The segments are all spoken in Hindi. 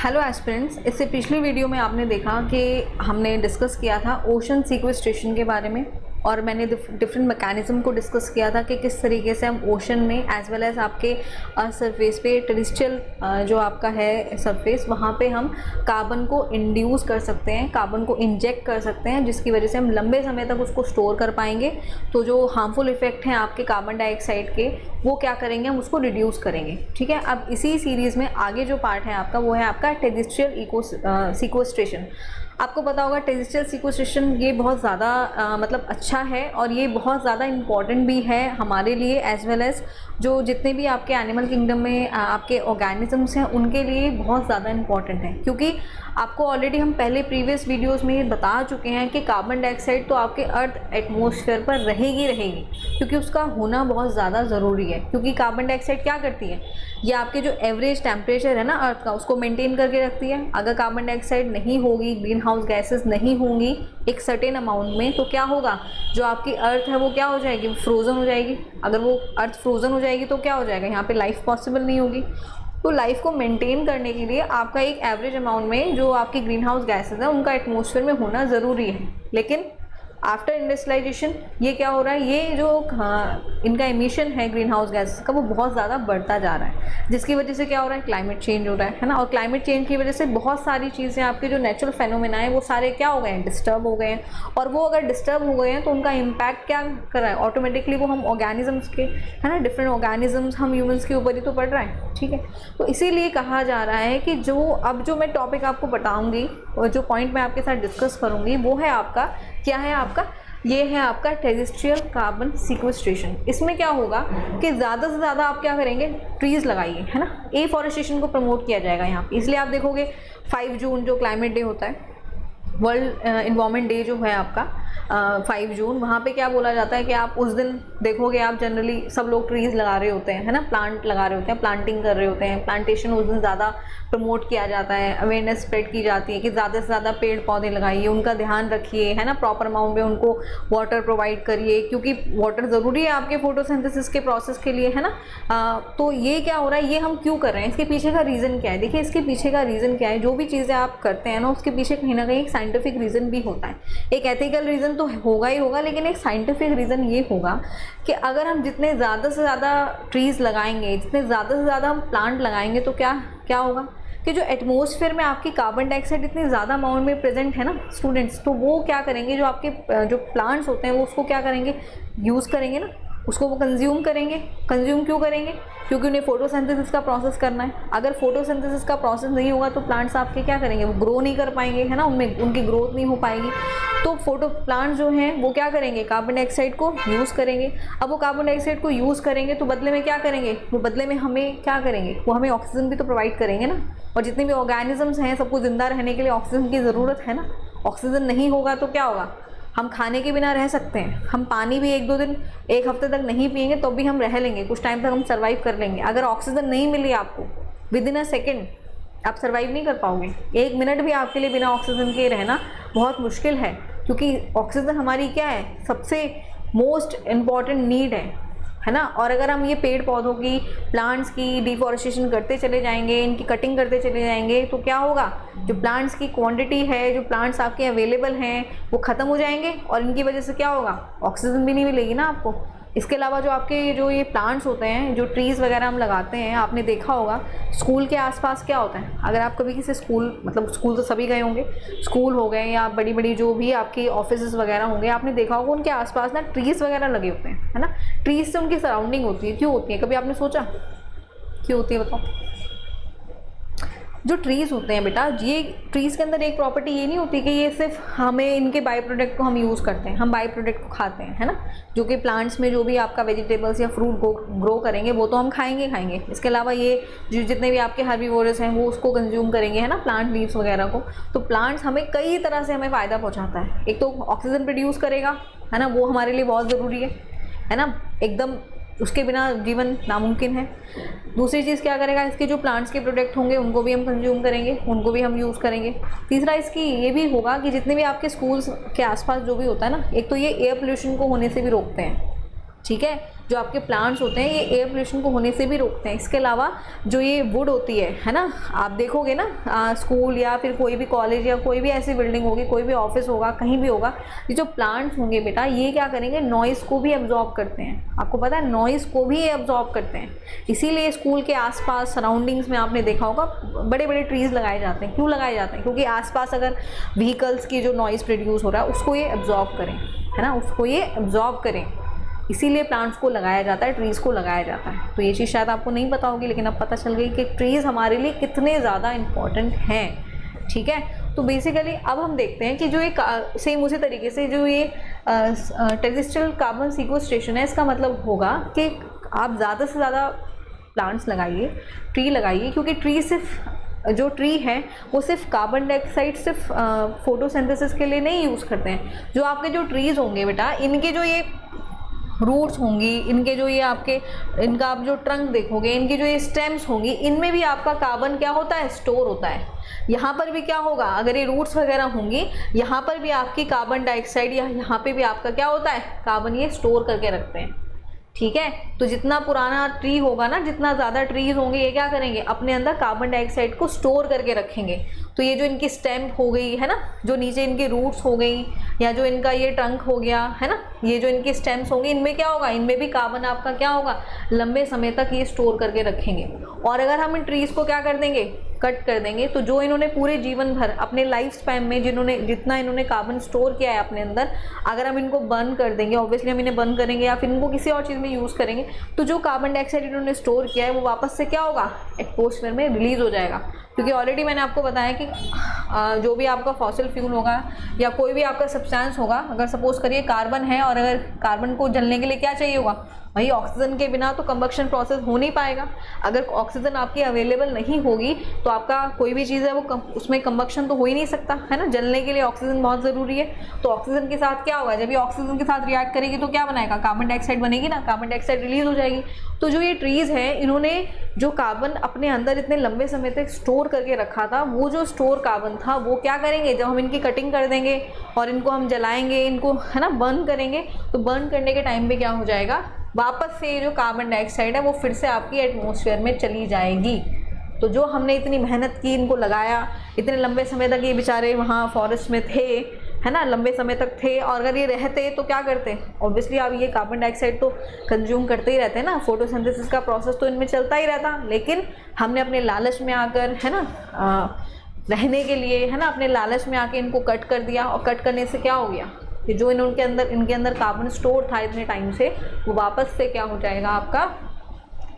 हेलो एस्पिरेंट्स, इससे पिछली वीडियो में आपने देखा कि हमने डिस्कस किया था ओशन सीक्वेस्ट्रेशन के बारे में और मैंने डिफरेंट मैकेनिज्म को डिस्कस किया था कि किस तरीके से हम ओशन में एज वेल एज आपके सरफेस पे टेरेस्ट्रियल जो आपका है सरफेस, वहाँ पे हम कार्बन को इंड्यूस कर सकते हैं, कार्बन को इंजेक्ट कर सकते हैं, जिसकी वजह से हम लंबे समय तक उसको स्टोर कर पाएंगे। तो जो हार्मफुल इफेक्ट हैं आपके कार्बन डाइऑक्साइड के, वो क्या करेंगे, हम उसको रिड्यूस करेंगे। ठीक है, अब इसी सीरीज़ में आगे जो पार्ट है आपका, वो है आपका टेरेस्ट्रियल सीक्वेस्ट्रेशन। आपको पता होगा टेरेस्ट्रियल सीक्वेस्ट्रेशन ये बहुत ज़्यादा मतलब अच्छा है और ये बहुत ज़्यादा इम्पॉर्टेंट भी है हमारे लिए, एज वेल एज जो जितने भी आपके एनिमल किंगडम में आपके ऑर्गेनिजम्स हैं उनके लिए बहुत ज़्यादा इम्पॉर्टेंट है। क्योंकि आपको ऑलरेडी हम पहले प्रीवियस वीडियोस में बता चुके हैं कि कार्बन डाइऑक्साइड तो आपके अर्थ एटमॉस्फेयर पर रहेगी, क्योंकि उसका होना बहुत ज़्यादा ज़रूरी है। क्योंकि कार्बन डाइऑक्साइड क्या करती है, ये आपके जो एवरेज टेम्परेचर है ना अर्थ का, उसको मेंटेन करके रखती है। अगर कार्बन डाइऑक्साइड नहीं होगी, ग्रीन हाउस गैसेस नहीं होंगी एक सर्टेन अमाउंट में, तो क्या होगा, जो आपकी अर्थ है वो क्या हो जाएगी, फ्रोज़न हो जाएगी। अगर वो अर्थ फ्रोज़न हो जाएगी तो क्या हो जाएगा, यहाँ पे लाइफ पॉसिबल नहीं होगी। तो लाइफ को मेंटेन करने के लिए आपका एक एवरेज अमाउंट में जो आपकी ग्रीन हाउस गैसेज है उनका एटमॉस्फेयर में होना ज़रूरी है। लेकिन आफ्टर इंडस्ट्रियलाइजेशन ये क्या हो रहा है, ये जो इनका एमिशन है ग्रीन हाउस गैसेस का, वो बहुत ज़्यादा बढ़ता जा रहा है, जिसकी वजह से क्या हो रहा है, क्लाइमेट चेंज हो रहा है ना। और क्लाइमेट चेंज की वजह से बहुत सारी चीज़ें आपके जो नेचुरल फेनोमेना है वो सारे क्या हो गए हैं, डिस्टर्ब हो गए हैं। और वो अगर डिस्टर्ब हो गए हैं तो उनका इम्पैक्ट क्या कर रहा है, ऑटोमेटिकली वो हम ऑर्गेनिजम्स के, है ना, डिफरेंट ऑर्गेनिजम्स हम ह्यूमन्स के ऊपर ही तो पड़ रहा है। ठीक है, तो इसीलिए कहा जा रहा है कि जो अब जो मैं टॉपिक आपको बताऊँगी और जो पॉइंट मैं आपके साथ डिस्कस करूँगी वो है आपका, क्या है आपका, ये है आपका टेरेस्ट्रियल कार्बन सीक्वेस्ट्रेशन। इसमें क्या होगा कि ज़्यादा से ज़्यादा आप क्या करेंगे, ट्रीज़ लगाइए, है ना। एफॉरेस्टेशन को प्रमोट किया जाएगा यहाँ पे। इसलिए आप देखोगे 5 जून जो क्लाइमेट डे होता है, वर्ल्ड इन्वायरमेंट डे जो है आपका 5 जून, वहाँ पे क्या बोला जाता है कि आप उस दिन देखोगे, आप जनरली सब लोग ट्रीज़ लगा रहे होते हैं, है ना, प्लांट लगा रहे होते हैं, प्लांटिंग कर रहे होते हैं। प्लांटेशन उस दिन ज़्यादा प्रमोट किया जाता है, अवेयरनेस स्प्रेड की जाती है कि ज़्यादा से ज़्यादा पेड़ पौधे लगाइए, उनका ध्यान रखिए, है ना, प्रॉपर अमाउंट में उनको वाटर प्रोवाइड करिए, क्योंकि वाटर ज़रूरी है आपके फोटोसिंथेसिस के प्रोसेस के लिए, है ना। तो ये क्या हो रहा है, ये हम क्यों कर रहे हैं, इसके पीछे का रीज़न क्या है। देखिए, इसके पीछे का रीज़न क्या है, जो भी चीज़ें आप करते हैं ना उसके पीछे कहीं ना कहीं एक साइंटिफिक रीज़न भी होता है। एक एथिकल रीज़न तो होगा ही होगा, लेकिन एक साइंटिफिक रीज़न ये होगा कि अगर हम जितने ज़्यादा से ज़्यादा ट्रीज़ लगाएंगे, जितने ज़्यादा से ज़्यादा हम प्लांट लगाएंगे, तो क्या होगा कि जो एटमॉस्फेयर में आपकी कार्बन डाइऑक्साइड इतनी ज़्यादा अमाउंट में प्रेजेंट है ना स्टूडेंट्स, तो वो क्या करेंगे, जो आपके जो प्लांट्स होते हैं वो उसको क्या करेंगे, यूज़ करेंगे ना, उसको वो कंज्यूम करेंगे। कंज्यूम क्यों करेंगे, क्योंकि उन्हें फोटोसिंथेसिस का प्रोसेस करना है। अगर फोटोसिंथेसिस का प्रोसेस नहीं होगा तो प्लांट्स आपके क्या करेंगे, वो ग्रो नहीं कर पाएंगे, है ना, उनमें उनकी ग्रोथ नहीं हो पाएगी। तो प्लांट जो हैं वो क्या करेंगे, कार्बन डाइऑक्साइड को यूज़ करेंगे। अब वो कार्बन डाइऑक्साइड को यूज़ करेंगे तो बदले में क्या करेंगे, वो बदले में हमें क्या करेंगे, वो हमें ऑक्सीजन भी तो प्रोवाइड करेंगे ना। और जितने भी ऑर्गेनिजम्स हैं सबको ज़िंदा रहने के लिए ऑक्सीजन की ज़रूरत है ना। ऑक्सीजन नहीं होगा तो क्या होगा, हम खाने के बिना रह सकते हैं, हम पानी भी 1-2 दिन 1 हफ्ते तक नहीं पिएंगे तो भी हम रह लेंगे, कुछ टाइम तक हम सर्वाइव कर लेंगे। अगर ऑक्सीजन नहीं मिली आपको विदिन अ सेकेंड, आप सर्वाइव नहीं कर पाओगे। 1 मिनट भी आपके लिए बिना ऑक्सीजन के रहना बहुत मुश्किल है, क्योंकि ऑक्सीजन हमारी क्या है, सबसे मोस्ट इम्पॉर्टेंट नीड है ना। और अगर हम ये पेड़ पौधों की, प्लांट्स की डिफॉरेस्टेशन करते चले जाएंगे, इनकी कटिंग करते चले जाएंगे, तो क्या होगा, जो प्लांट्स की क्वांटिटी है, जो प्लांट्स आपके अवेलेबल हैं, वो ख़त्म हो जाएंगे और इनकी वजह से क्या होगा, ऑक्सीजन भी नहीं मिलेगी ना आपको। इसके अलावा जो आपके जो ये प्लांट्स होते हैं, जो ट्रीज़ वगैरह हम लगाते हैं, आपने देखा होगा स्कूल के आसपास क्या होता है। अगर आप कभी किसी स्कूल, मतलब स्कूल तो सभी गए होंगे, स्कूल हो गए या बड़ी बड़ी जो भी आपकी ऑफिस वगैरह होंगे, आपने देखा होगा उनके आसपास ना ट्रीज़ वगैरह लगे होते हैं, है ना। ट्रीज़ से उनकी सराउंडिंग होती है। क्यों होती है, कभी आपने सोचा क्यों होती है, बताओ। जो ट्रीज़ होते हैं बेटा, ये ट्रीज़ के अंदर एक प्रॉपर्टी ये नहीं होती कि ये सिर्फ हमें इनके बाई प्रोडक्ट को हम यूज़ करते हैं, हम बाई प्रोडक्ट को खाते हैं, है ना। जो कि प्लांट्स में जो भी आपका वेजिटेबल्स या फ्रूट ग्रो करेंगे वो तो हम खाएंगे। इसके अलावा ये जो जितने भी आपके हर्बीवोरस हैं वो उसको कंज्यूम करेंगे, है ना, प्लांट लीव्स वगैरह को। तो प्लांट्स हमें कई तरह से हमें फ़ायदा पहुँचाता है। एक तो ऑक्सीजन प्रोड्यूस करेगा, है ना, वो हमारे लिए बहुत ज़रूरी है ना, एकदम उसके बिना जीवन नामुमकिन है। दूसरी चीज़ क्या करेगा, इसके जो प्लांट्स के प्रोडक्ट होंगे उनको भी हम कंज्यूम करेंगे, उनको भी हम यूज़ करेंगे। तीसरा इसकी ये भी होगा कि जितने भी आपके स्कूल्स के आसपास जो भी होता है ना, एक तो ये एयर पोल्यूशन को होने से भी रोकते हैं, ठीक है। जो आपके प्लांट्स होते हैं ये एयर पोल्यूशन को होने से भी रोकते हैं। इसके अलावा जो ये वुड होती है ना, आप देखोगे ना स्कूल या फिर कोई भी कॉलेज या कोई भी ऐसी बिल्डिंग होगी, कोई भी ऑफिस होगा, कहीं भी होगा, ये जो प्लांट्स होंगे बेटा ये क्या करेंगे, नॉइज़ को भी एब्जॉर्ब करते हैं। आपको पता है नॉइज़ को भी एब्जॉर्ब करते हैं। इसीलिए स्कूल के आसपास सराउंडिंग्स में आपने देखा होगा बड़े बड़े ट्रीज़ लगाए जाते हैं। क्यों लगाए जाते हैं? क्योंकि आसपास अगर व्हीकल्स की जो नॉइज़ प्रोड्यूस हो रहा है उसको ये एब्जॉर्ब करें, है ना, उसको ये एब्जॉर्ब करें। इसीलिए प्लांट्स को लगाया जाता है, ट्रीज़ को लगाया जाता है। तो ये चीज़ शायद आपको नहीं पता होगी, लेकिन अब पता चल गई कि ट्रीज़ हमारे लिए कितने ज़्यादा इम्पॉर्टेंट हैं। ठीक है, तो बेसिकली अब हम देखते हैं कि जो एक सेम उसी तरीके से जो ये टेरेस्ट्रियल कार्बन सीक्वेस्ट्रेशन है, इसका मतलब होगा कि आप ज़्यादा से ज़्यादा प्लांट्स लगाइए, ट्री लगाइए, क्योंकि ट्री सिर्फ जो ट्री है वो सिर्फ कार्बन डाइऑक्साइड सिर्फ फोटोसिंथेसिस के लिए नहीं यूज़ करते हैं। जो आपके जो ट्रीज़ होंगे बेटा, इनके जो ये रूट्स होंगी, इनके जो ये आपके इनका आप जो ट्रंक देखोगे, इनकी जो ये स्टेम्स होंगी, इनमें भी आपका कार्बन क्या होता है, स्टोर होता है। यहाँ पर भी क्या होगा, अगर ये रूट्स वगैरह होंगी, यहाँ पर भी आपकी कार्बन डाइऑक्साइड या यहाँ पे भी आपका क्या होता है, कार्बन ये स्टोर करके रखते हैं। ठीक है, तो जितना पुराना ट्री होगा ना, जितना ज़्यादा ट्रीज होंगे, ये क्या करेंगे, अपने अंदर कार्बन डाइऑक्साइड को स्टोर करके रखेंगे। तो ये जो इनकी स्टेम हो गई है ना, जो नीचे इनकी रूट्स हो गई, या जो इनका ये ट्रंक हो गया है ना, ये जो इनकी स्टेम्स होंगी, इनमें क्या होगा, इनमें भी कार्बन आपका क्या होगा, लंबे समय तक ये स्टोर करके रखेंगे। और अगर हम इन ट्रीज़ को क्या कर देंगे, कट कर देंगे, तो जो इन्होंने पूरे जीवन भर अपने लाइफ स्पैन में जितना इन्होंने कार्बन स्टोर किया है अपने अंदर, अगर हम इनको बर्न कर देंगे, ऑब्वियसली हम इन्हें बर्न करेंगे या फिर इनको किसी और चीज़ में यूज़ करेंगे, तो जो कार्बन डाइऑक्साइड इन्होंने स्टोर किया है वो वापस से क्या होगा, एटमॉस्फेयर में रिलीज हो जाएगा। क्योंकि ऑलरेडी मैंने आपको बताया कि जो भी आपका फॉसिल फ्यूल होगा या कोई भी आपका सब्सटेंस होगा, अगर सपोज करिए कार्बन है, और अगर कार्बन को जलने के लिए क्या चाहिए होगा, वही ऑक्सीजन के बिना तो कंबक्शन प्रोसेस हो नहीं पाएगा। अगर ऑक्सीजन आपकी अवेलेबल नहीं होगी तो आपका कोई भी चीज़ है वो उसमें कंबक्शन तो हो ही नहीं सकता, है ना। जलने के लिए ऑक्सीजन बहुत ज़रूरी है। तो ऑक्सीजन के साथ क्या होगा, जब ये ऑक्सीजन के साथ रिएक्ट करेगी तो क्या बनाएगा, कार्बन डाइऑक्साइड बनेगी ना, कार्बन डाइऑक्साइड रिलीज हो जाएगी। तो जो ये ट्रीज़ हैं, इन्होंने जो कार्बन अपने अंदर इतने लंबे समय तक स्टोर करके रखा था, वो जो स्टोर कार्बन था वो क्या करेंगे, जब हम इनकी कटिंग कर देंगे और इनको हम जलाएंगे, इनको है ना बर्न करेंगे, तो बर्न करने के टाइम पे क्या हो जाएगा, वापस से ये जो कार्बन डाइऑक्साइड है वो फिर से आपकी एटमॉस्फेयर में चली जाएगी। तो जो हमने इतनी मेहनत की, इनको लगाया, इतने लंबे समय तक ये बेचारे वहाँ फॉरेस्ट में थे, है ना, लंबे समय तक थे, और अगर ये रहते तो क्या करते, ऑब्वियसली अब ये कार्बन डाइऑक्साइड तो कंज्यूम करते ही रहते हैं ना, फोटोसिंथेसिस का प्रोसेस तो इनमें चलता ही रहता। लेकिन हमने अपने लालच में आकर, है ना, रहने के लिए, है ना, अपने लालच में आके इनको कट कर दिया, और कट करने से क्या हो गया कि जो इनके अंदर कार्बन स्टोर था इतने टाइम से, वो वापस से क्या हो जाएगा, आपका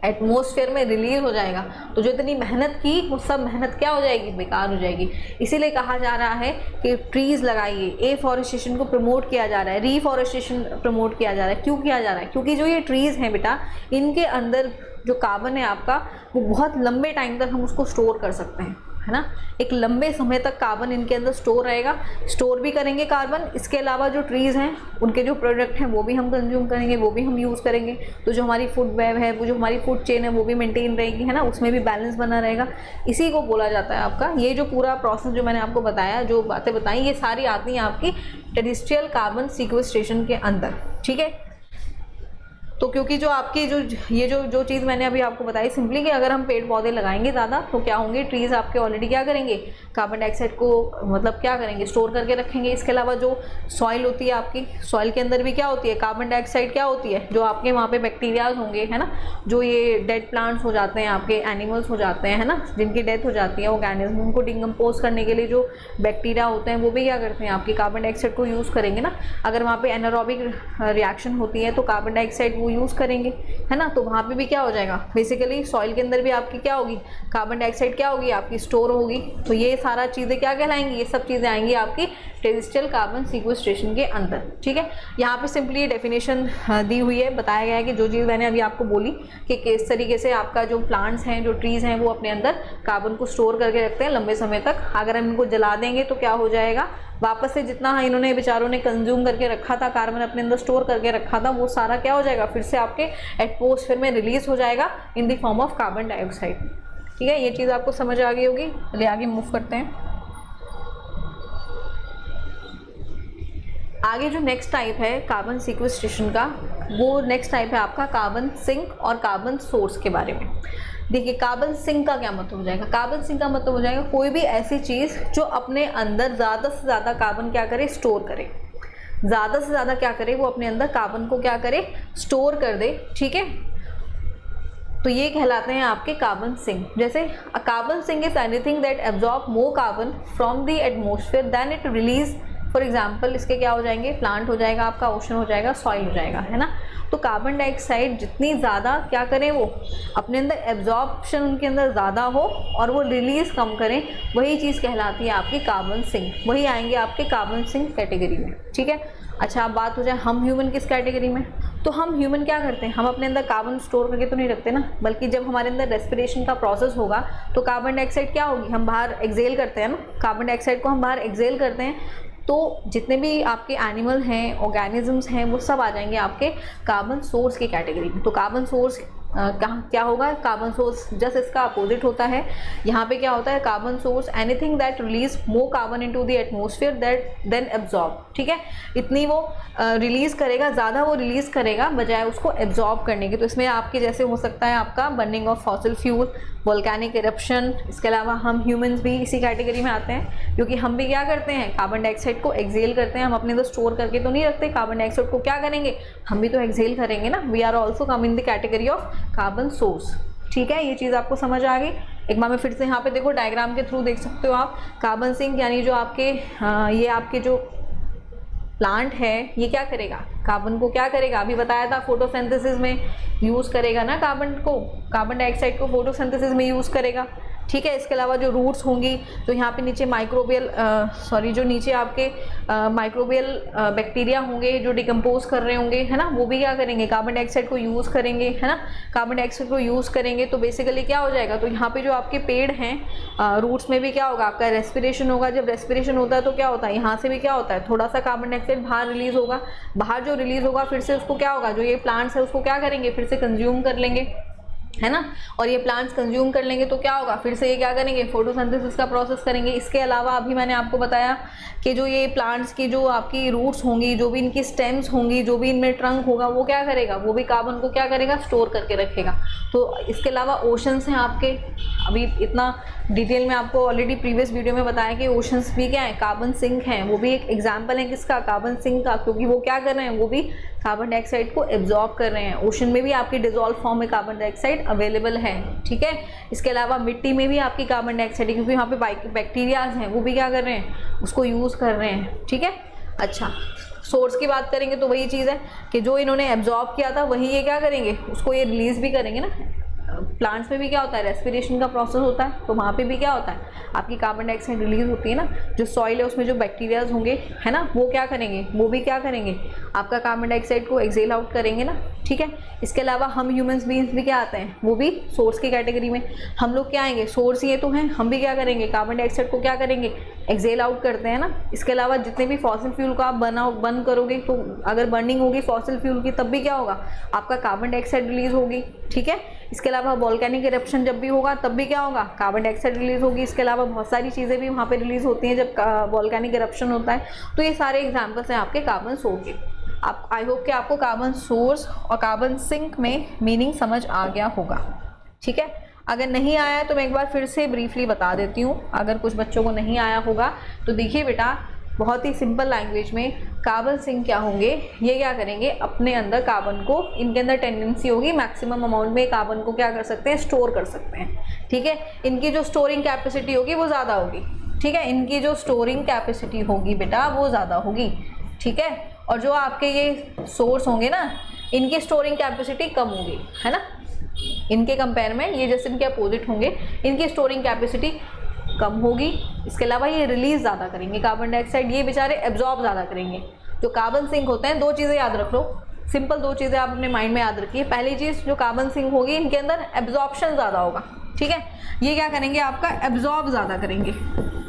एटमॉस्फेयर में रिलीज हो जाएगा। तो जो इतनी मेहनत की वो सब मेहनत क्या हो जाएगी, बेकार हो जाएगी। इसीलिए कहा जा रहा है कि ट्रीज़ लगाइए, एफॉरेस्टेशन को प्रमोट किया जा रहा है, रीफॉरेस्टेशन प्रमोट किया जा रहा है। क्यों किया जा रहा है, क्योंकि जो ये ट्रीज़ हैं बेटा, इनके अंदर जो कार्बन है आपका, वो बहुत लंबे टाइम तक हम उसको स्टोर कर सकते हैं, है ना। एक लंबे समय तक कार्बन इनके अंदर स्टोर रहेगा, स्टोर भी करेंगे कार्बन। इसके अलावा जो ट्रीज़ हैं उनके जो प्रोडक्ट हैं वो भी हम कंज्यूम करेंगे, वो भी हम यूज़ करेंगे। तो जो हमारी फूड वेब है, वो जो हमारी फूड चेन है, वो भी मेंटेन रहेगी, है ना, उसमें भी बैलेंस बना रहेगा। इसी को बोला जाता है आपका, ये जो पूरा प्रोसेस जो मैंने आपको बताया, जो बातें बताई, ये सारी आती हैं आपकी टेरेस्ट्रियल कार्बन सीक्वेस्ट्रेशन के अंदर। ठीक है, तो क्योंकि जो आपकी ये जो चीज़ मैंने अभी आपको बताई सिंपली, कि अगर हम पेड़ पौधे लगाएंगे ज़्यादा तो क्या होंगे, ट्रीज़ आपके ऑलरेडी क्या करेंगे, कार्बन डाइऑक्साइड को मतलब क्या करेंगे, स्टोर करके रखेंगे। इसके अलावा जो सॉइल होती है आपकी, सॉइल के अंदर भी क्या होती है, कार्बन डाइऑक्साइड क्या होती है, जो आपके वहाँ पे बैक्टीरियाज होंगे, है ना, जो ये डेड प्लांट्स हो जाते हैं आपके, एनिमल्स हो जाते हैं, है ना, जिनकी डेथ हो जाती है, ऑर्गेनिज्म, उनको डिकम्पोज करने के लिए जो बैक्टीरिया होते हैं वो भी क्या करते हैं, आपकी कार्बन डाइऑक्साइड को यूज़ करेंगे ना। अगर वहाँ पे एनारोबिक रिएक्शन होती है तो कार्बन डाइऑक्साइड वो यूज़ करेंगे, है ना। तो वहाँ पे भी क्या हो जाएगा, बेसिकली सॉइल के अंदर भी आपकी क्या होगी, कार्बन डाइऑक्साइड क्या होगी, आपकी स्टोर होगी। तो ये सारा चीज़ें क्या कहलाएंगी, ये सब चीज़ें आएंगी आपकी टेरेस्ट्रियल कार्बन सीक्वेस्ट्रेशन के अंदर। ठीक है, यहाँ पे सिंपली ये डेफिनेशन दी हुई है, बताया गया है कि जो चीज़ मैंने अभी आपको बोली कि किस तरीके से आपका जो प्लांट्स हैं, जो ट्रीज़ हैं, वो अपने अंदर कार्बन को स्टोर करके रखते हैं लंबे समय तक। अगर हम इनको जला देंगे तो क्या हो जाएगा, वापस से जितना इन्होंने बेचारों ने कंज्यूम करके रखा था, कार्बन अपने अंदर स्टोर करके रखा था, वो सारा क्या हो जाएगा, फिर से आपके एटमॉस्फेयर में रिलीज हो जाएगा in the form of carbon dioxide. ठीक है, ये चीज़ आपको समझ आ गई होगी। चलिए आगे मूव करते हैं। आगे जो नेक्स्ट टाइप है कार्बन सीक्वेस्ट्रेशन का, वो नेक्स्ट टाइप है आपका कार्बन सिंक और कार्बन सोर्स के बारे में। देखिए कार्बन सिंक का क्या मतलब हो जाएगा, कार्बन सिंक का मतलब हो जाएगा कोई भी ऐसी चीज़ जो अपने अंदर ज़्यादा से ज़्यादा कार्बन क्या करे, स्टोर करे, ज़्यादा से ज़्यादा क्या करे, वो अपने अंदर कार्बन को क्या करे, स्टोर कर दे, ठीक है। तो ये कहलाते हैं आपके कार्बन सिंक। जैसे a carbon sink is anything that absorb more carbon from the atmosphere than it release. For example इसके क्या हो जाएंगे, प्लांट हो जाएगा आपका, ओशन हो जाएगा, सॉइल हो जाएगा, है ना। तो कार्बन डाइऑक्साइड जितनी ज़्यादा क्या करें, वो अपने अंदर एब्जॉर्प्शन उनके अंदर ज़्यादा हो और वो रिलीज़ कम करें, वही चीज़ कहलाती है आपकी कार्बन सिंक। वही आएंगे आपके कार्बन सिंक कैटेगरी में, ठीक है। अच्छा अब बात हो जाए हम ह्यूमन किस कैटेगरी में, तो हम ह्यूमन क्या करते हैं, हम अपने अंदर कार्बन स्टोर करके तो नहीं रखते ना, बल्कि जब हमारे अंदर रेस्पिरेशन का प्रोसेस होगा तो कार्बन डाइऑक्साइड क्या होगी, हम बाहर एक्सेल करते हैं ना, कार्बन डाइऑक्साइड को हम बाहर एक्सेल करते हैं। तो जितने भी आपके एनिमल हैं, ऑर्गेनिजम्स हैं, वो सब आ जाएंगे आपके कार्बन सोर्स की कैटेगरी में। तो कार्बन सोर्स कहाँ क्या होगा, कार्बन सोर्स जस्ट इसका अपोजिट होता है। यहाँ पे क्या होता है, carbon source anything that release more carbon into the atmosphere that than absorb, ठीक है। इतनी वो रिलीज करेगा, ज़्यादा वो रिलीज करेगा बजाय उसको एब्जॉर्ब करने के। तो इसमें आपके जैसे हो सकता है आपका burning of fossil fuel, volcanic eruption. इसके अलावा हम ह्यूमंस भी इसी कैटेगरी में आते हैं, क्योंकि हम भी क्या करते हैं, कार्बन डाइऑक्साइड को एक्सेल करते हैं। हम अपने अंदर स्टोर करके तो नहीं रखते, कार्बन डाइऑक्साइड को क्या करेंगे, हम भी तो एक्सेल करेंगे ना। We are also come in the category of carbon source, ठीक है। ये चीज़ आपको समझ आ गई। एक बार मैं फिर से यहाँ पे देखो डायग्राम के थ्रू देख सकते हो आप। कार्बन सिंक यानी जो आपके ये आपके जो प्लांट है ये क्या करेगा, कार्बन को क्या करेगा, अभी बताया था फोटोसिंथेसिस में यूज़ करेगा ना कार्बन को, कार्बन डाइऑक्साइड को फोटोसिंथेसिस में यूज़ करेगा, ठीक है। इसके अलावा जो रूट्स होंगी, तो यहाँ पे नीचे माइक्रोबियल जो नीचे आपके माइक्रोबियल बैक्टीरिया होंगे जो डिकम्पोज कर रहे होंगे, है ना, वो भी क्या करेंगे, कार्बन डाइऑक्साइड को यूज़ करेंगे, है ना। कार्बन डाइऑक्साइड को यूज़ करेंगे तो बेसिकली क्या हो जाएगा, तो यहाँ पे जो आपके पेड़ हैं रूट्स में भी क्या होगा, आपका रेस्पिरेशन होगा। जब रेस्पिरेशन होता है तो क्या होता है, यहाँ से भी क्या होता है, थोड़ा सा कार्बन डाइऑक्साइड बाहर रिलीज़ होगा। बाहर जो रिलीज़ होगा फिर से उसको क्या होगा, जो ये प्लांट्स है उसको क्या करेंगे, फिर से कंज्यूम कर लेंगे, है ना। और ये प्लांट्स कंज्यूम कर लेंगे तो क्या होगा, फिर से ये क्या करेंगे, फोटोसिंथेसिस का प्रोसेस करेंगे। इसके अलावा अभी मैंने आपको बताया कि जो ये प्लांट्स की जो आपकी रूट्स होंगी, जो भी इनकी स्टेम्स होंगी, जो भी इनमें ट्रंक होगा, वो क्या करेगा, वो भी कार्बन को क्या करेगा, स्टोर करके रखेगा। तो इसके अलावा ओशंस हैं आपके, अभी इतना डिटेल में आपको ऑलरेडी प्रीवियस वीडियो में बताया कि ओशंस भी क्या है, कार्बन सिंक हैं। वो भी एक एग्जाम्पल है किसका, कार्बन सिंक का, क्योंकि वो क्या कर रहे हैं, वो भी कार्बन डाइऑक्साइड को एब्जॉर्ब कर रहे हैं। ओशन में भी आपकी डिजोल्व फॉर्म में कार्बन डाइऑक्साइड अवेलेबल है, ठीक है। इसके अलावा मिट्टी में भी आपकी कार्बन डाइऑक्साइड है, क्योंकि वहाँ पे बैक्टीरियाज हैं, वो भी क्या कर रहे हैं, उसको यूज़ कर रहे हैं, ठीक है। अच्छा सोर्स की बात करेंगे तो वही चीज़ है कि जो इन्होंने एब्जॉर्ब किया था वही ये क्या करेंगे, उसको ये रिलीज़ भी करेंगे ना। प्लांट्स में भी क्या होता है, रेस्पिरेशन का प्रोसेस होता है, तो वहाँ पे भी क्या होता है, आपकी कार्बन डाइऑक्साइड रिलीज होती है ना। जो सॉइल है उसमें जो बैक्टीरियाज होंगे, है ना, वो क्या करेंगे, वो भी क्या करेंगे, आपका कार्बन डाइऑक्साइड को एक्सेल आउट करेंगे ना, ठीक है। इसके अलावा हम ह्यूमंस बीइंग्स भी क्या आते हैं, वो भी सोर्स की कैटेगरी में। हम लोग क्या आएंगे, सोर्स ये तो हैं, हम भी क्या करेंगे, कार्बन डाइऑक्साइड को क्या करेंगे, एक्सेल आउट करते हैं ना। इसके अलावा जितने भी फॉसिल फ्यूल को आप बर्न करोगे, तो अगर बर्निंग होगी फॉसिल फ्यूल की तब भी क्या होगा, आपका कार्बन डाइऑक्साइड रिलीज होगी, ठीक है। इसके अलावा वोल्केनिक इरप्शन जब भी होगा तब भी क्या होगा, कार्बन डाइऑक्साइड रिलीज होगी। इसके अलावा बहुत सारी चीज़ें भी वहाँ पे रिलीज होती हैं जब वोल्केनिक इरप्शन होता है। तो ये सारे एग्जांपल्स हैं आपके कार्बन सोर्स के। आप आई होप कि आपको कार्बन सोर्स और कार्बन सिंक में मीनिंग समझ आ गया होगा, ठीक है। अगर नहीं आया तो मैं एक बार फिर से ब्रीफली बता देती हूँ। अगर कुछ बच्चों को नहीं आया होगा तो देखिए बेटा, बहुत ही सिंपल लैंग्वेज में कार्बन सिंक क्या होंगे, ये क्या करेंगे, अपने अंदर कार्बन को, इनके अंदर टेंडेंसी होगी मैक्सिमम अमाउंट में कार्बन को क्या कर सकते हैं, स्टोर कर सकते हैं, ठीक है। इनकी जो स्टोरिंग कैपेसिटी होगी वो ज़्यादा होगी, ठीक है। इनकी जो स्टोरिंग कैपेसिटी होगी बेटा वो ज़्यादा होगी, ठीक है। और जो आपके ये सोर्स होंगे ना, इनकी स्टोरिंग कैपेसिटी कम होगी, है ना। इनके कंपेयर में ये जैसे इनके अपोजिट होंगे, इनकी स्टोरिंग कैपेसिटी कम होगी। इसके अलावा ये रिलीज ज़्यादा करेंगे कार्बन डाइऑक्साइड, ये बेचारे एब्जॉर्ब ज़्यादा करेंगे। जो कार्बन सिंक होते हैं, दो चीज़ें याद रख लो, सिंपल दो चीज़ें आप अपने माइंड में याद रखिए। पहली चीज़, जो कार्बन सिंक होगी इनके अंदर एब्जॉर्प्शन ज़्यादा होगा, ठीक है। ये क्या करेंगे, आपका एब्जॉर्ब ज़्यादा करेंगे,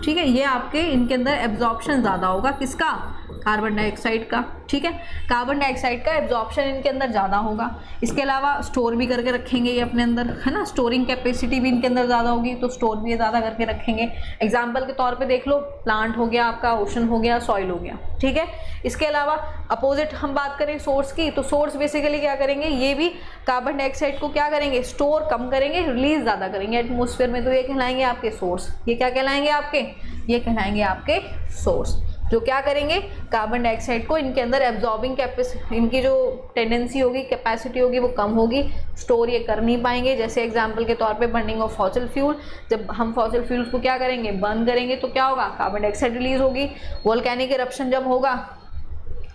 ठीक है। ये आपके इनके अंदर एब्जॉर्प्शन ज़्यादा होगा, किसका, कार्बन डाइऑक्साइड का, ठीक है। कार्बन डाइऑक्साइड का एब्जॉर्प्शन इनके अंदर ज़्यादा होगा, इसके अलावा स्टोर भी करके रखेंगे ये अपने अंदर, है ना, स्टोरिंग कैपेसिटी भी इनके अंदर ज़्यादा होगी, तो स्टोर भी ज़्यादा करके रखेंगे। एग्जाम्पल के तौर पे देख लो, प्लांट हो गया आपका, ओशन हो गया, सॉइल हो गया, ठीक है। इसके अलावा अपोजिट हम बात करें सोर्स की, तो सोर्स बेसिकली क्या करेंगे, ये भी कार्बन डाइऑक्साइड को क्या करेंगे, स्टोर कम करेंगे, रिलीज ज़्यादा करेंगे एटमॉस्फेयर में, तो ये कहलाएंगे आपके सोर्स। ये क्या कहलाएंगे आपके, ये कहलाएंगे आपके सोर्स, जो क्या करेंगे, कार्बन डाइऑक्साइड को इनके अंदर एब्जॉर्बिंग कैपेसिटी, इनकी जो टेंडेंसी होगी, कैपेसिटी होगी, वो कम होगी, स्टोर ये कर नहीं पाएंगे। जैसे एग्जांपल के तौर पे बर्निंग ऑफ फॉसिल फ्यूल, जब हम फॉसिल फ्यूल्स को क्या करेंगे, बर्न करेंगे, तो क्या होगा, कार्बन डाइऑक्साइड रिलीज होगी। वोल्केनिक इरप्शन जब होगा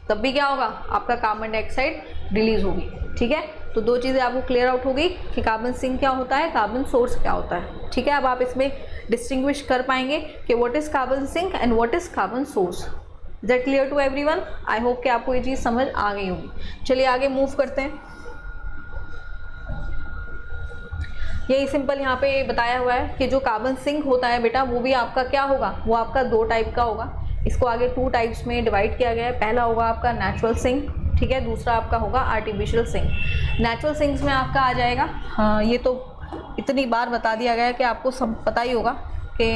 तब भी क्या होगा, आपका कार्बन डाइऑक्साइड रिलीज होगी, ठीक है। तो दो चीज़ें आपको क्लियर आउट हो गई कि कार्बन सिंक क्या होता है, कार्बन सोर्स क्या होता है, ठीक है। अब आप इसमें डिस्टिंग्विश कर पाएंगे कि what is carbon sink and what is carbon source. Is that clear to everyone? I hope कि आपको ये चीज़ समझ आ गई होगी। चलिए आगे मूव करते हैं। यही सिंपल यहाँ पे बताया हुआ है कि जो कार्बन सिंक होता है बेटा, वो भी आपका क्या होगा, वो आपका दो टाइप का होगा। इसको आगे टू टाइप्स में डिवाइड किया गया है। पहला होगा आपका नेचुरल सिंक, ठीक है, दूसरा आपका होगा आर्टिफिशियल सिंक। नेचुरल सिंक्स में आपका आ जाएगा, हाँ ये तो इतनी बार बता दिया गया है कि आपको सब पता ही होगा कि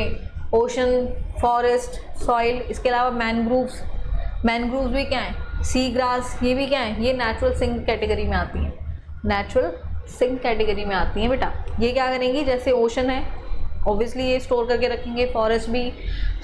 ओशन, फॉरेस्ट, सॉइल, इसके अलावा मैनग्रूव्स, मैनग्रूव्स भी क्या है, सी ग्रास, ये भी क्या है, ये नेचुरल सिंक कैटेगरी में आती हैं, नेचुरल सिंक कैटेगरी में आती हैं बेटा। ये क्या करेंगी, जैसे ओशन है ऑब्वियसली ये स्टोर करके रखेंगे, फॉरेस्ट भी,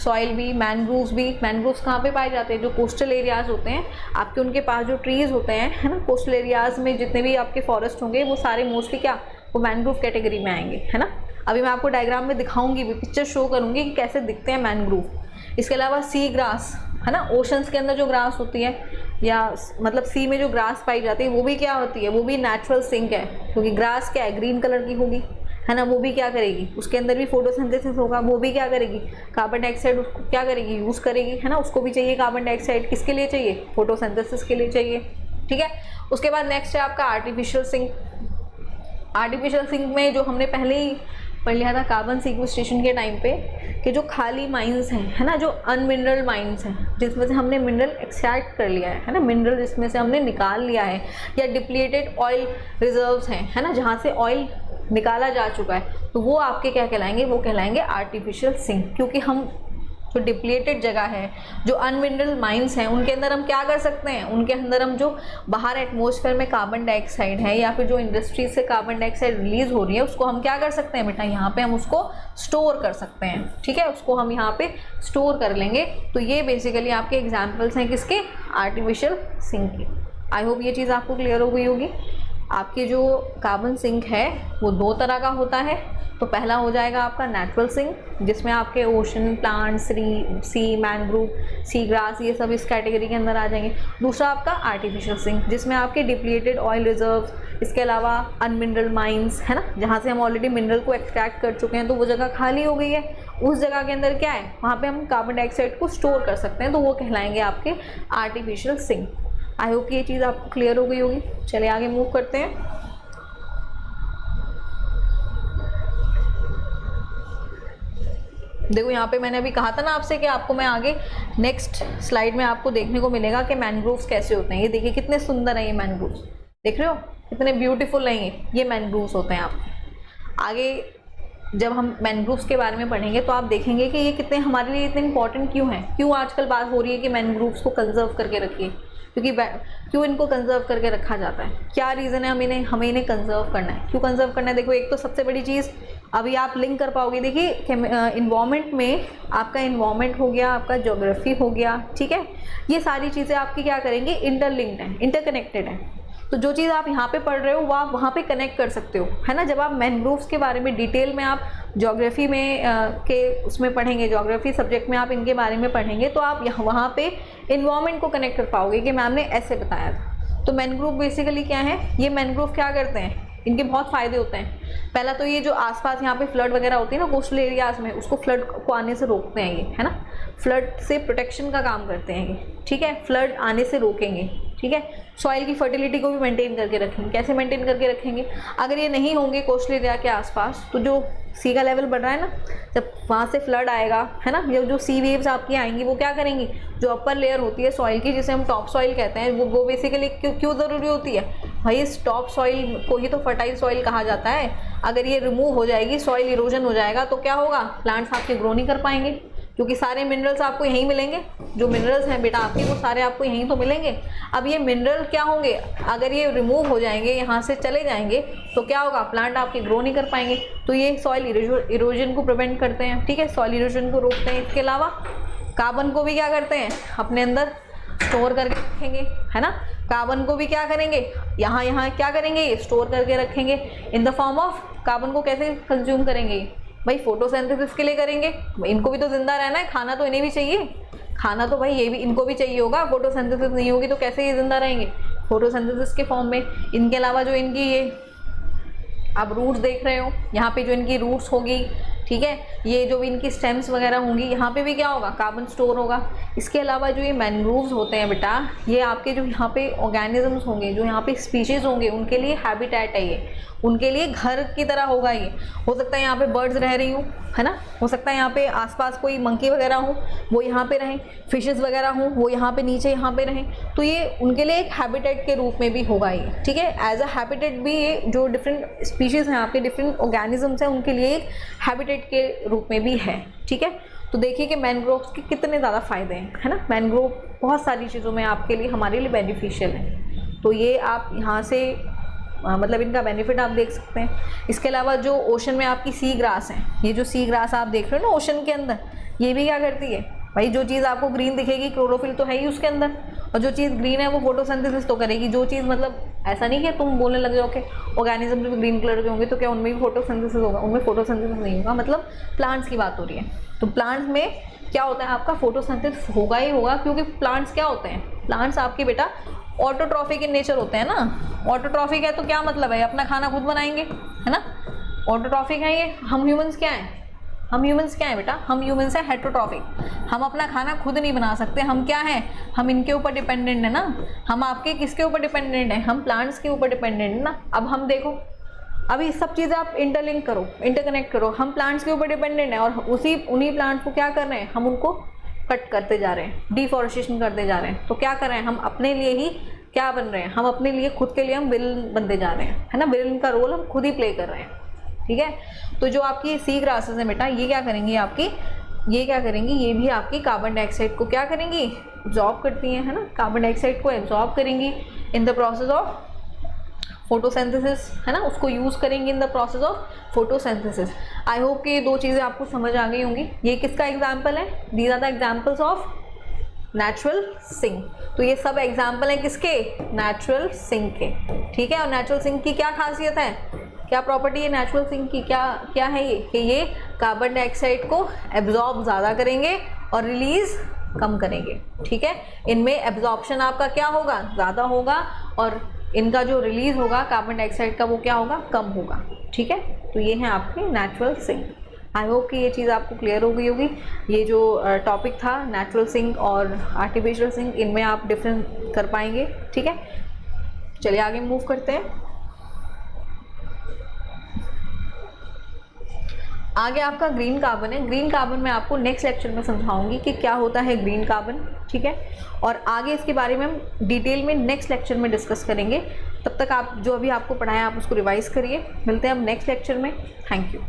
सॉइल भी, मैनग्रूव्स भी। मैनग्रूव्स कहाँ पे पाए जाते हैं, जो कोस्टल एरियाज़ होते हैं आपके, उनके पास जो ट्रीज़ होते हैं, है ना, कोस्टल एरियाज़ में जितने भी आपके फॉरेस्ट होंगे वो सारे मोस्टली क्या, वो मैनग्रूव कैटेगरी में आएंगे, है ना। अभी मैं आपको डायग्राम में दिखाऊंगी भी, पिक्चर शो करूँगी कि कैसे दिखते हैं मैनग्रूव। इसके अलावा सी ग्रास, है ना, ओशंस के अंदर जो ग्रास होती है, या मतलब सी में जो ग्रास पाई जाती है, वो भी क्या होती है, वो भी नेचुरल सिंक है, क्योंकि ग्रास क्या है, ग्रीन कलर की होगी, है ना, वो भी क्या करेगी, उसके अंदर भी फोटोसिंथेसिस होगा, वो भी क्या करेगी, कार्बन डाइऑक्साइड उसको क्या करेगी, यूज़ करेगी, है ना, उसको भी चाहिए कार्बन डाइऑक्साइड, किसके लिए चाहिए, फोटोसिंथेसिस के लिए चाहिए, ठीक है। उसके बाद नेक्स्ट है आपका आर्टिफिशियल सिंक। आर्टिफिशियल सिंक में जो हमने पहले ही पढ़ लिया था कार्बन सीक्वेस्ट्रेशन के टाइम पे, कि जो खाली माइंस हैं, है ना, जो अनमिनरल माइंस हैं, जिसमें से हमने मिनरल एक्सट्रैक्ट कर लिया है ना, मिनरल जिसमें से हमने निकाल लिया है, या डिप्लीटेड ऑयल रिजर्व्स हैं, है ना, जहाँ से ऑयल निकाला जा चुका है, तो वो आपके क्या कहलाएंगे, वो कहलाएंगे आर्टिफिशियल सिंक। क्योंकि हम जो डिप्लीटेड जगह है, जो अनमिनरल माइंस हैं, उनके अंदर हम क्या कर सकते हैं, उनके अंदर हम जो बाहर एटमॉस्फेयर में कार्बन डाइऑक्साइड है, या फिर जो इंडस्ट्री से कार्बन डाइऑक्साइड रिलीज हो रही है, उसको हम क्या कर सकते हैं बेटा, यहाँ पे हम उसको स्टोर कर सकते हैं, ठीक है, उसको हम यहाँ पे स्टोर कर लेंगे। तो ये बेसिकली आपके एग्जाम्पल्स हैं किसके, आर्टिफिशियल सिंक के। आई होप ये चीज़ आपको क्लियर हो गई होगी। आपके जो कार्बन सिंक है वो दो तरह का होता है। तो पहला हो जाएगा आपका नेचुरल सिंक, जिसमें आपके ओशन, प्लांट, सी, मैनग्रूव, सी ग्रास, ये सब इस कैटेगरी के अंदर आ जाएंगे। दूसरा आपका आर्टिफिशियल सिंक, जिसमें आपके डिप्लीटेड ऑयल रिजर्व्स, इसके अलावा अनमिनरल माइंस, है ना, जहाँ से हम ऑलरेडी मिनरल को एक्सट्रैक्ट कर चुके हैं, तो वो जगह खाली हो गई है, उस जगह के अंदर क्या है, वहाँ पे हम कार्बन डाइऑक्साइड को स्टोर कर सकते हैं, तो वो कहलाएंगे आपके आर्टिफिशियल सिंक। आई होप ये चीज़ आपको क्लियर हो गई होगी। चलिए आगे मूव करते हैं। देखो यहाँ पे मैंने अभी कहा था ना आपसे कि आपको मैं आगे नेक्स्ट स्लाइड में आपको देखने को मिलेगा कि मैनग्रोव्स कैसे होते हैं। ये देखिए कितने सुंदर हैं ये मैनग्रोव्स, देख रहे हो कितने ब्यूटीफुल हैं ये मैनग्रोव्स होते हैं। आप आगे जब हम मैनग्रोव्स के बारे में पढ़ेंगे तो आप देखेंगे कि ये कितने हमारे लिए इतने इंपॉर्टेंट क्यों हैं, क्यों आजकल बात हो रही है कि मैनग्रोव्स को कंजर्व करके रखिए, क्योंकि क्यों इनको कंजर्व करके रखा जाता है, क्या रीज़न है हमें इन्हें कंजर्व करना है, क्यों कंजर्व करना है। देखो एक तो सबसे बड़ी चीज़ अभी आप लिंक कर पाओगे, देखिए इन्वायरमेंट में आपका इन्वायरमेंट हो गया, आपका ज्योग्राफी हो गया, ठीक है, ये सारी चीज़ें आपकी क्या करेंगी, इंटरलिंक्ड हैं, इंटरकनेक्टेड हैं। तो जो चीज़ आप यहाँ पे पढ़ रहे हो वो आप वहाँ पे कनेक्ट कर सकते हो, है ना। जब आप मैनग्रोव्स के बारे में डिटेल में आप ज्योग्राफी में के उसमें पढ़ेंगे, ज्योग्राफी सब्जेक्ट में आप इनके बारे में पढ़ेंगे, तो आप वहाँ पे इन्वायरमेंट को कनेक्ट कर पाओगे कि मैम ने ऐसे बताया था। तो मैनग्रोव बेसिकली क्या है, ये मैनग्रोव क्या करते हैं, इनके बहुत फ़ायदे होते हैं। पहला तो ये जो आसपास यहाँ पे फ्लड वगैरह होती है ना कोस्टल एरियाज़ में, उसको फ्लड को आने से रोकते हैं ये, है ना, फ्लड से प्रोटेक्शन का काम करते हैं ये, ठीक है, फ्लड आने से रोकेंगे, ठीक है। सॉइल की फर्टिलिटी को भी मेंटेन करके रखेंगे। कैसे मेंटेन करके रखेंगे? अगर ये नहीं होंगे कोस्टल एरिया के आसपास, तो जो सी का लेवल बढ़ रहा है ना, जब वहाँ से फ्लड आएगा, है ना, जो सी वेव्स आपकी आएंगी वो क्या करेंगी, जो अपर लेयर होती है सॉइल की, जिसे हम टॉप सॉइल कहते हैं, वो बेसिकली क्यों ज़रूरी होती है भाई? इस टॉप सॉइल को ही तो फर्टाइल सॉइल कहा जाता है। अगर ये रिमूव हो जाएगी, सॉइल इरोजन हो जाएगा, तो क्या होगा, प्लांट्स आपके ग्रो नहीं कर पाएंगे, क्योंकि सारे मिनरल्स आपको यहीं मिलेंगे। जो मिनरल्स हैं बेटा आपके, वो सारे आपको यहीं तो मिलेंगे। अब ये मिनरल क्या होंगे, अगर ये रिमूव हो जाएंगे, यहाँ से चले जाएंगे, तो क्या होगा, प्लांट आपके ग्रो नहीं कर पाएंगे। तो ये सॉइल इरोजन को प्रिवेंट करते हैं, ठीक है, सॉइल इरोजन को रोकते हैं। इसके अलावा कार्बन को भी क्या करते हैं, अपने अंदर स्टोर करके रखेंगे, है ना। कार्बन को भी क्या करेंगे, यहाँ क्या करेंगे, ये स्टोर करके रखेंगे in the form of, carbon को कैसे कंज्यूम करेंगे भाई, फोटोसिंथेसिस के लिए करेंगे। इनको भी तो जिंदा रहना है, खाना तो इन्हें भी चाहिए, खाना तो भाई ये भी इनको भी चाहिए होगा। फोटोसिंथेसिस नहीं होगी तो कैसे ये जिंदा रहेंगे, फोटोसिंथेसिस के फॉर्म में। इनके अलावा जो इनकी ये आप रूट्स देख रहे हो, यहाँ पे जो इनकी रूट्स होगी, ठीक है, ये जो भी इनकी स्टेम्स वगैरह होंगी, यहाँ पे भी क्या होगा, कार्बन स्टोर होगा। इसके अलावा जो ये मैनग्रोव्स होते हैं बेटा, ये आपके जो यहाँ पे ऑर्गेनिजम्स होंगे, जो यहाँ पे स्पीशीज़ होंगे, उनके लिए हैबिटेट है, ये उनके लिए घर की तरह होगा। ये हो सकता है यहाँ पे बर्ड्स रह रही हूँ, है ना, हो सकता है यहाँ पे आसपास कोई मंकी वगैरह हो, वो यहाँ पे रहें, फिशेस वगैरह हों, वो यहाँ पे नीचे यहाँ पे रहें, तो ये उनके लिए एक हैबिटेट के रूप में भी होगा ये, ठीक है। एज अ हैबिटेट भी ये जो डिफरेंट स्पीशीज़ हैं आपके, डिफरेंट ऑर्गेनिजम्स हैं, उनके लिए एक हैबिटेट के रूप में भी है, ठीक है। तो देखिए कि मैनग्रोव्स के कितने ज़्यादा फ़ायदे हैं, है ना। मैनग्रोव बहुत सारी चीज़ों में आपके लिए, हमारे लिए बेनिफिशियल है। तो ये आप यहाँ से मतलब इनका बेनिफिट आप देख सकते हैं। इसके अलावा जो ओशन में आपकी सी ग्रास है, ये जो सी ग्रास आप देख रहे हो ना ओशन के अंदर, ये भी क्या करती है भाई, जो चीज़ आपको ग्रीन दिखेगी, क्लोरोफिल तो है ही उसके अंदर, और जो चीज़ ग्रीन है वो फोटोसिंथेसिस तो करेगी। जो चीज़ मतलब ऐसा नहीं कि तुम बोलने लग जाओ कि ऑर्गेनिज्म भी ग्रीन कलर के होंगे तो क्या उनमें भी फोटोसिंथेसिस होगा, उनमें फोटोसिंथेसिस नहीं होगा। मतलब प्लांट्स की बात हो रही है, तो प्लांट्स में क्या होता है, आपका फोटोसिंथेसिस होगा ही होगा, क्योंकि प्लांट्स क्या होते हैं, प्लांट्स आपके बेटा ऑटोट्रॉफिक इन नेचर होते हैं ना। ऑटोट्रॉफिक है तो क्या मतलब है, अपना खाना खुद बनाएंगे, है ना। ऑटोट्रॉफिक है ये। हम ह्यूमंस क्या हैं, हम ह्यूमंस क्या हैं बेटा, हम ह्यूमंस हैं हेटेरोट्रॉफिक। हम अपना खाना खुद नहीं बना सकते, हम क्या हैं, हम इनके ऊपर डिपेंडेंट है ना। हम आपके किसके ऊपर डिपेंडेंट हैं, हम प्लांट्स के ऊपर डिपेंडेंट है ना। अब हम देखो, अभी सब चीज़ें आप इंटरलिंक करो, इंटरकनेक्ट करो। हम प्लांट्स के ऊपर डिपेंडेंट हैं और उन्हीं प्लांट्स को क्या कर रहे हैं, हम उनको कट करते जा रहे हैं, डिफॉरेस्टेशन करते जा रहे हैं। तो क्या कर रहे हैं, हम अपने लिए ही क्या बन रहे हैं, हम अपने लिए खुद के लिए हम विलन बनते जा रहे हैं, है ना। विलन का रोल हम खुद ही प्ले कर रहे हैं, ठीक है। तो जो आपकी सी ग्रासेस हैं बेटा, ये क्या करेंगी आपकी, ये क्या करेंगी, ये भी आपकी कार्बन डाइऑक्साइड को क्या करेंगी, एब्जॉर्ब करती हैं, है ना। कार्बन डाइऑक्साइड को एब्जॉर्ब करेंगी in the process of photosynthesis, है ना, उसको यूज़ करेंगे in the process of photosynthesis. I hope कि ये दो चीज़ें आपको समझ आ गई होंगी। ये किसका एग्जाम्पल है, these are the examples of natural sink. तो ये सब एग्जाम्पल हैं किसके, नेचुरल सिंक के, ठीक है। और नेचुरल सिंक की क्या खासियत है, क्या प्रॉपर्टी है नेचुरल सिंक की, क्या है ये, कि ये कार्बन डाइऑक्साइड को एब्जॉर्ब ज़्यादा करेंगे और रिलीज़ कम करेंगे, ठीक है। इनमें एब्जॉर्प्शन आपका क्या होगा, ज़्यादा होगा, और इनका जो रिलीज़ होगा कार्बन डाइऑक्साइड का वो क्या होगा, कम होगा, ठीक है। तो ये है आपके नेचुरल सिंक। आई होप कि ये चीज़ आपको क्लियर हो गई होगी। ये जो टॉपिक था नेचुरल सिंक और आर्टिफिशियल सिंक, इनमें आप डिफरेंस कर पाएंगे, ठीक है। चलिए आगे मूव करते हैं। आगे आपका ग्रीन कार्बन है। ग्रीन कार्बन में आपको नेक्स्ट लेक्चर में समझाऊंगी कि क्या होता है ग्रीन कार्बन, ठीक है। और आगे इसके बारे में हम डिटेल में नेक्स्ट लेक्चर में डिस्कस करेंगे। तब तक आप जो अभी आपको पढ़ाया आप उसको रिवाइज करिए। मिलते हैं अब नेक्स्ट लेक्चर में। Thank you.